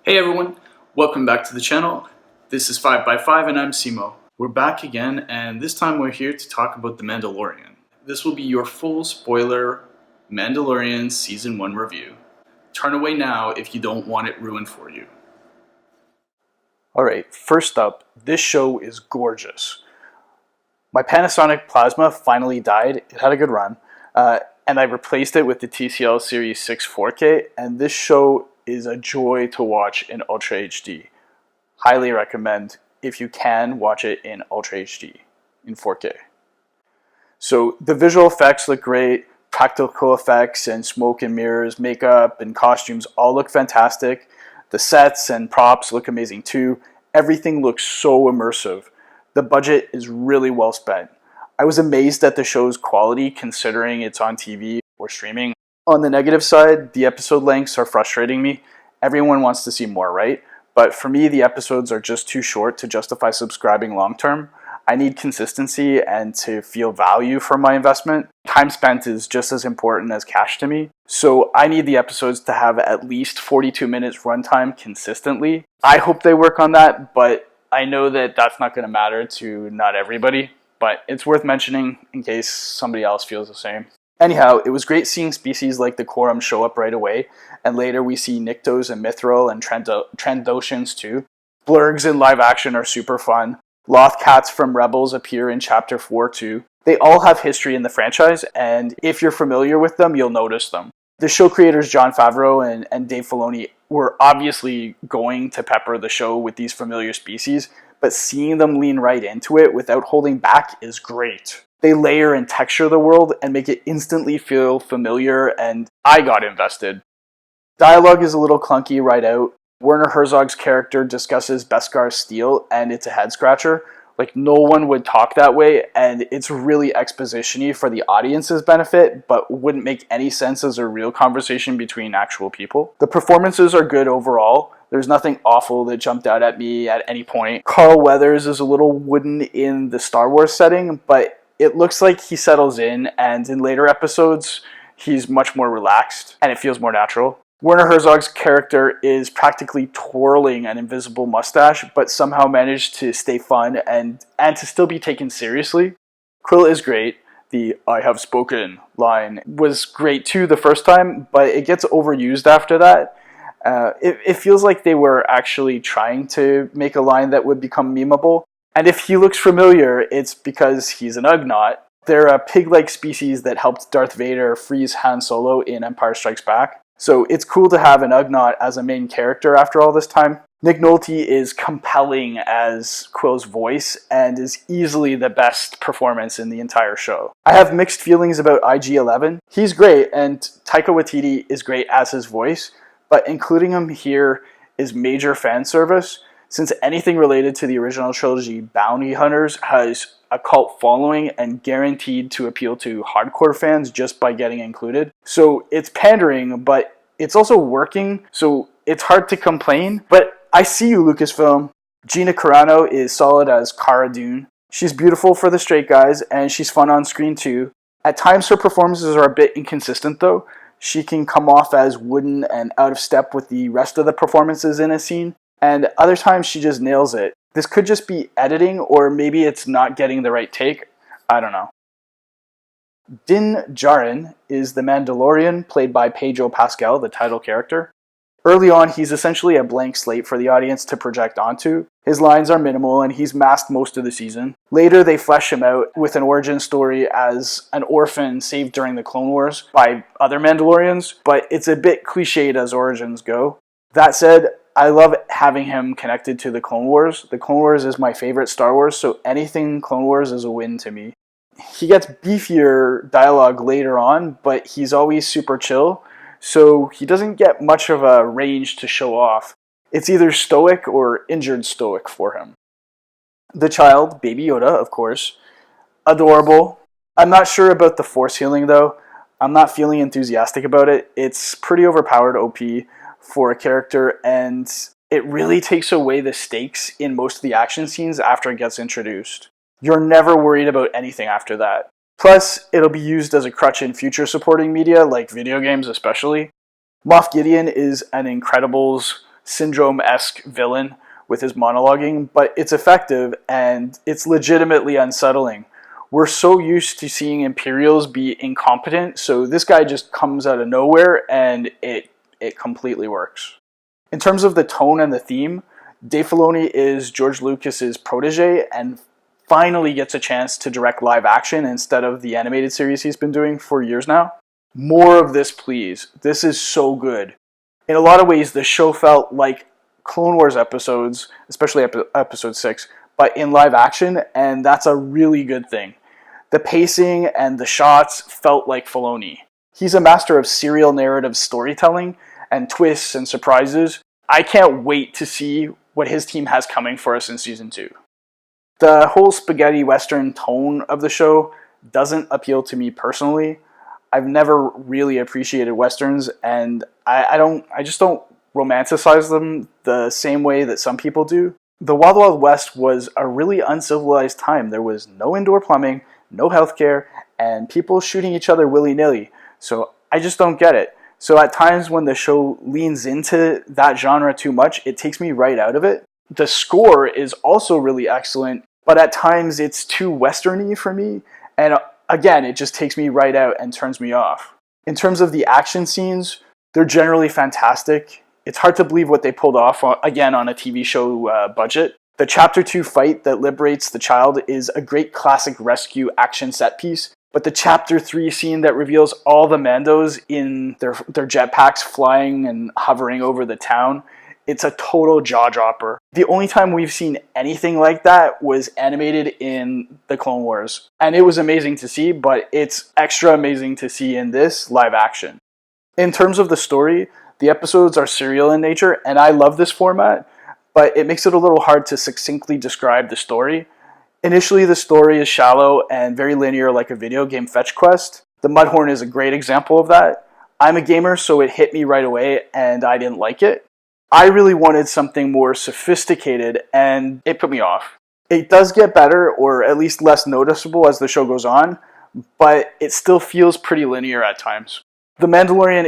Hey everyone, welcome back to the channel. This is FiveXFive and I'm Simo. We're back again, and this time we're here to talk about The Mandalorian. This will be your full spoiler Mandalorian Season 1 review. Turn away now if you don't want it ruined for you. Alright, first up, this show is gorgeous. My Panasonic Plasma finally died. It had a good run. And I replaced it with the TCL Series 6 4K, and this show is a joy to watch in Ultra HD. Highly recommend, if you can, watch it in Ultra HD, in 4K. So the visual effects look great, practical effects and smoke and mirrors, makeup and costumes all look fantastic. The sets and props look amazing too. Everything looks so immersive. The budget is really well spent. I was amazed at the show's quality considering it's on TV or streaming. On the negative side, the episode lengths are frustrating me. Everyone wants to see more, right? But for me, the episodes are just too short to justify subscribing long term. I need consistency and to feel value for my investment. Time spent is just as important as cash to me. So I need the episodes to have at least 42 minutes runtime consistently. I hope they work on that, but I know that that's not going to matter to not everybody. But it's worth mentioning in case somebody else feels the same. Anyhow, it was great seeing species like the Quorum show up right away, and later we see Nyctos and Mithril and Trandoshans too. Blurgs in live action are super fun. Lothcats from Rebels appear in Chapter 4 too. They all have history in the franchise, and if you're familiar with them, you'll notice them. The show creators Jon Favreau and Dave Filoni were obviously going to pepper the show with these familiar species, but seeing them lean right into it without holding back is great. They layer and texture the world and make it instantly feel familiar, and I got invested. Dialogue is a little clunky right out. Werner Herzog's character discusses Beskar steel, and it's a head scratcher. Like, no one would talk that way, and it's really exposition-y for the audience's benefit, but wouldn't make any sense as a real conversation between actual people. The performances are good overall. There's nothing awful that jumped out at me at any point. Carl Weathers is a little wooden in the Star Wars setting, but it looks like he settles in, and in later episodes, he's much more relaxed, and it feels more natural. Werner Herzog's character is practically twirling an invisible mustache, but somehow managed to stay fun and to still be taken seriously. Quill is great. The "I have spoken" line was great too the first time, but it gets overused after that. It feels like they were actually trying to make a line that would become memeable. And if he looks familiar, it's because he's an Ugnaught. They're a pig-like species that helped Darth Vader freeze Han Solo in Empire Strikes Back. So it's cool to have an Ugnaught as a main character after all this time. Nick Nolte is compelling as Quill's voice and is easily the best performance in the entire show. I have mixed feelings about IG-11. He's great, and Taika Waititi is great as his voice, but including him here is major fan service, since anything related to the original trilogy Bounty Hunters has a cult following and guaranteed to appeal to hardcore fans just by getting included. So it's pandering, but it's also working, so it's hard to complain. But I see you, Lucasfilm. Gina Carano is solid as Cara Dune. She's beautiful for the straight guys, and she's fun on screen too. At times her performances are a bit inconsistent though. She can come off as wooden and out of step with the rest of the performances in a scene, and other times she just nails it. This could just be editing, or maybe it's not getting the right take. I don't know. Din Djarin is the Mandalorian, played by Pedro Pascal, the title character. Early on, he's essentially a blank slate for the audience to project onto. His lines are minimal, and he's masked most of the season. Later, they flesh him out with an origin story as an orphan saved during the Clone Wars by other Mandalorians, but it's a bit cliched as origins go. That said, I love having him connected to the Clone Wars. The Clone Wars is my favorite Star Wars, so anything Clone Wars is a win to me. He gets beefier dialogue later on, but he's always super chill, so he doesn't get much of a range to show off. It's either stoic or injured stoic for him. The child, Baby Yoda, of course. Adorable. I'm not sure about the Force healing though. I'm not feeling enthusiastic about it. It's pretty overpowered OP for a character, and it really takes away the stakes in most of the action scenes after it gets introduced. You're never worried about anything after that. Plus, it'll be used as a crutch in future supporting media, like video games especially. Moff Gideon is an Incredibles syndrome-esque villain with his monologuing, but it's effective and it's legitimately unsettling. We're so used to seeing Imperials be incompetent, so this guy just comes out of nowhere and it completely works. In terms of the tone and the theme, Dave Filoni is George Lucas's protege and finally gets a chance to direct live action instead of the animated series he's been doing for years now. More of this, please. This is so good. In a lot of ways, the show felt like Clone Wars episodes, especially episode 6, but in live action, and that's a really good thing. The pacing and the shots felt like Filoni. He's a master of serial narrative storytelling and twists and surprises. I can't wait to see what his team has coming for us in season 2. The whole spaghetti western tone of the show doesn't appeal to me personally. I've never really appreciated westerns, and I just don't romanticize them the same way that some people do. The Wild Wild West was a really uncivilized time. There was no indoor plumbing, no healthcare, and people shooting each other willy-nilly. So I just don't get it. So at times when the show leans into that genre too much, it takes me right out of it. The score is also really excellent, but at times it's too westerny for me, and again, it just takes me right out and turns me off. In terms of the action scenes, they're generally fantastic. It's hard to believe what they pulled off, again, on a TV show budget. The Chapter 2 fight that liberates the child is a great classic rescue action set piece, but the Chapter 3 scene that reveals all the Mandos in their jetpacks flying and hovering over the town, it's a total jaw-dropper. The only time we've seen anything like that was animated in the Clone Wars, and it was amazing to see, but it's extra amazing to see in this live action. In terms of the story, the episodes are serial in nature, and I love this format, but it makes it a little hard to succinctly describe the story. Initially, the story is shallow and very linear like a video game fetch quest. The Mudhorn is a great example of that. I'm a gamer, so it hit me right away, and I didn't like it. I really wanted something more sophisticated, and it put me off. It does get better, or at least less noticeable as the show goes on, but it still feels pretty linear at times. The Mandalorian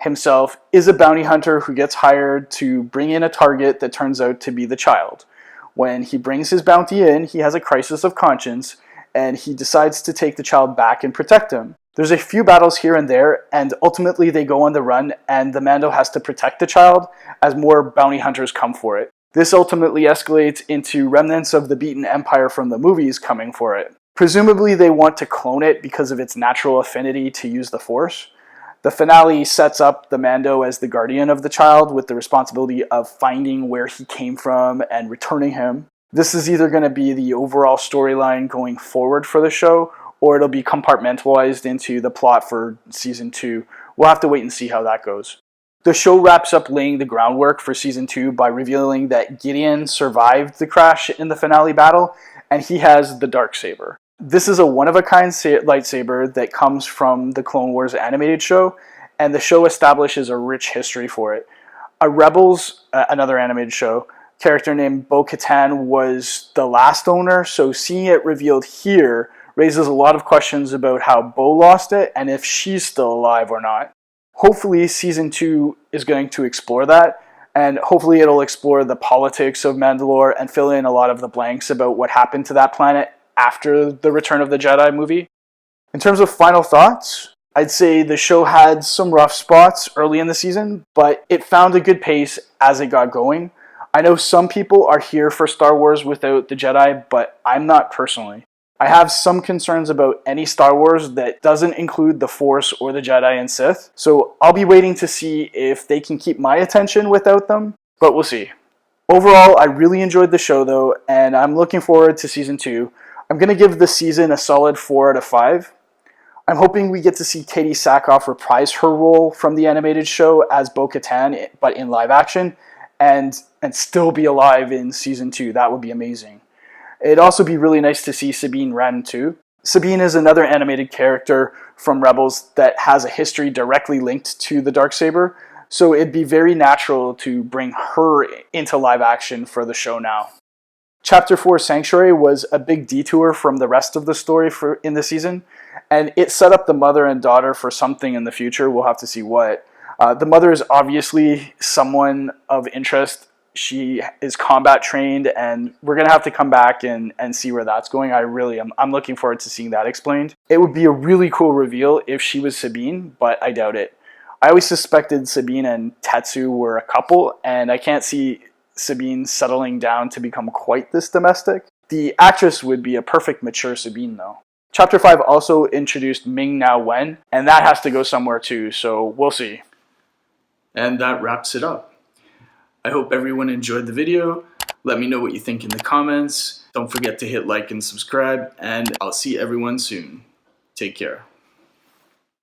himself is a bounty hunter who gets hired to bring in a target that turns out to be the child. When he brings his bounty in, he has a crisis of conscience, and he decides to take the child back and protect him. There's a few battles here and there, and ultimately they go on the run, and the Mando has to protect the child as more bounty hunters come for it. This ultimately escalates into remnants of the beaten empire from the movies coming for it. Presumably they want to clone it because of its natural affinity to use the Force. The finale sets up the Mando as the guardian of the child with the responsibility of finding where he came from and returning him. This is either going to be the overall storyline going forward for the show, or it'll be compartmentalized into the plot for season 2. We'll have to wait and see how that goes. The show wraps up laying the groundwork for season 2 by revealing that Gideon survived the crash in the finale battle, and he has the Darksaber. This is a one-of-a-kind lightsaber that comes from the Clone Wars animated show, and the show establishes a rich history for it. A Rebels, another animated show, character named Bo-Katan was the last owner, so seeing it revealed here raises a lot of questions about how Bo lost it and if she's still alive or not. Hopefully season 2 is going to explore that, and hopefully it'll explore the politics of Mandalore and fill in a lot of the blanks about what happened to that planet after the Return of the Jedi movie. In terms of final thoughts, I'd say the show had some rough spots early in the season, but it found a good pace as it got going. I know some people are here for Star Wars without the Jedi, but I'm not personally. I have some concerns about any Star Wars that doesn't include the Force or the Jedi and Sith, so I'll be waiting to see if they can keep my attention without them, but we'll see. Overall, I really enjoyed the show though, and I'm looking forward to season 2. I'm going to give the season a solid 4 out of 5. I'm hoping we get to see Katie Sackhoff reprise her role from the animated show as Bo-Katan, but in live action, and still be alive in season 2. That would be amazing. It'd also be really nice to see Sabine Wren too. Sabine is another animated character from Rebels that has a history directly linked to the Darksaber, so it'd be very natural to bring her into live action for the show now. Chapter 4 Sanctuary was a big detour from the rest of the story in the season, and it set up the mother and daughter for something in the future. We'll have to see what. The mother is obviously someone of interest. She is combat trained, and we're going to have to come back and see where that's going. I'm looking forward to seeing that explained. It would be a really cool reveal if she was Sabine, but I doubt it. I always suspected Sabine and Tetsu were a couple, and I can't see Sabine settling down to become quite this domestic. The actress would be a perfect mature Sabine, though. Chapter 5 also introduced Ming Na Wen, and that has to go somewhere too, so we'll see. And that wraps it up. I hope everyone enjoyed the video. Let me know what you think in the comments. Don't forget to hit like and subscribe, and I'll see everyone soon. Take care.